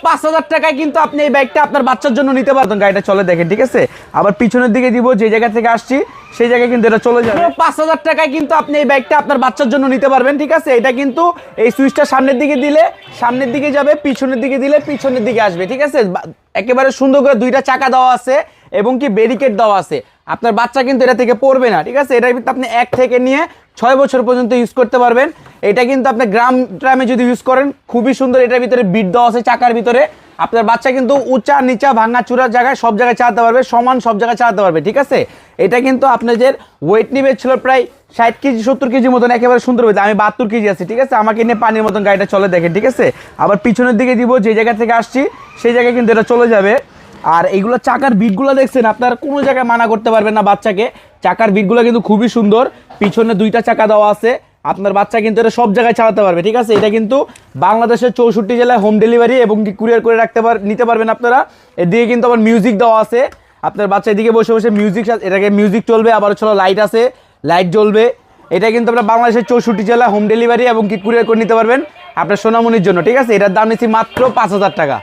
5,000 টাকায় কিন্তু আপনি এই বাইকটা আপনার বাচ্চার জন্য নিতে পারবেন। গাড়িটা চলে দেখেন, ঠিক আছে। আবার পিছনের দিকে দিব, যে জায়গা থেকে আসছি সেই জায়গায় কিন্তু এটা চলে যাবে। 5,000 টাকায় কিন্তু আপনি এই বাইকটা আপনার বাচ্চার জন্য নিতে পারবেন, ঠিক আছে। এটা কিন্তু এই সুইচটা সামনের দিকে দিলে সামনের দিকে যাবে, পিছনের দিকে দিলে পিছনের দিকে আসবে, ঠিক আছে। একেবারে সুন্দর করে দুইটা চাকা দেওয়া আছে এবং কি ব্যারিকেড দেওয়া আছে। আপনার বাচ্চা কিন্তু এটা থেকে পড়বে না, ঠিক আছে। এটার ভিতরে আপনি 1 থেকে নিয়ে 6 বছর পর্যন্ত ইউজ করতে পারবেন। এটা কিন্তু আপনি গ্রামে যদি ইউজ করেন খুবই সুন্দর। এটার ভিতরে বিট দেওয়া আছে চাকার ভিতরে। আপনার বাচ্চা কিন্তু উঁচা নিচা ভাঙা চূড়ার জায়গায় সব জায়গায় চালাতে পারবে, সমান সব জায়গায় চালাতে পারবে, ঠিক আছে। এটা কিন্তু আপনাদের ওয়েট নিবে ছিল প্রায় 60 কেজি 70 কেজি মতন, একেবারে সুন্দর হয়েছে। আমি 72 কেজি আছি, ঠিক আছে। আমাকে নিয়ে পানির মতন গাড়িটা চলে দেখেন, ঠিক আছে। আবার পিছনের দিকে দিব, যে জায়গা থেকে আসছি সেই জায়গায় কিন্তু এটা চলে যাবে। আর এইগুলো চাকার বিটগুলো দেখছেন, আপনার কোনো জায়গায় মানা করতে পারবেন না বাচ্চাকে। চাকার বিটগুলো কিন্তু খুবই সুন্দর। পিছনে দুইটা চাকা দেওয়া আছে, আপনার বাচ্চা কিন্তু এটা সব জায়গায় চালাতে পারবে, ঠিক আছে। এটা কিন্তু বাংলাদেশের 64 জেলায় হোম ডেলিভারি এবং কুরিয়ার করে নিতে পারবেন আপনারা। এদিকে কিন্তু আবার মিউজিক দেওয়া আছে, আপনার বাচ্চা এদিকে বসে বসে এটাকে মিউজিক চলবে। আবার হলো লাইট আছে, লাইট জ্বলবে। এটা কিন্তু আপনার বাংলাদেশের 64 জেলায় হোম ডেলিভারি এবং কুরিয়ার করে নিতে পারবেন আপনার সোনামণির জন্য, ঠিক আছে। এটার দাম নিচ্ছি মাত্র 5,000 টাকা।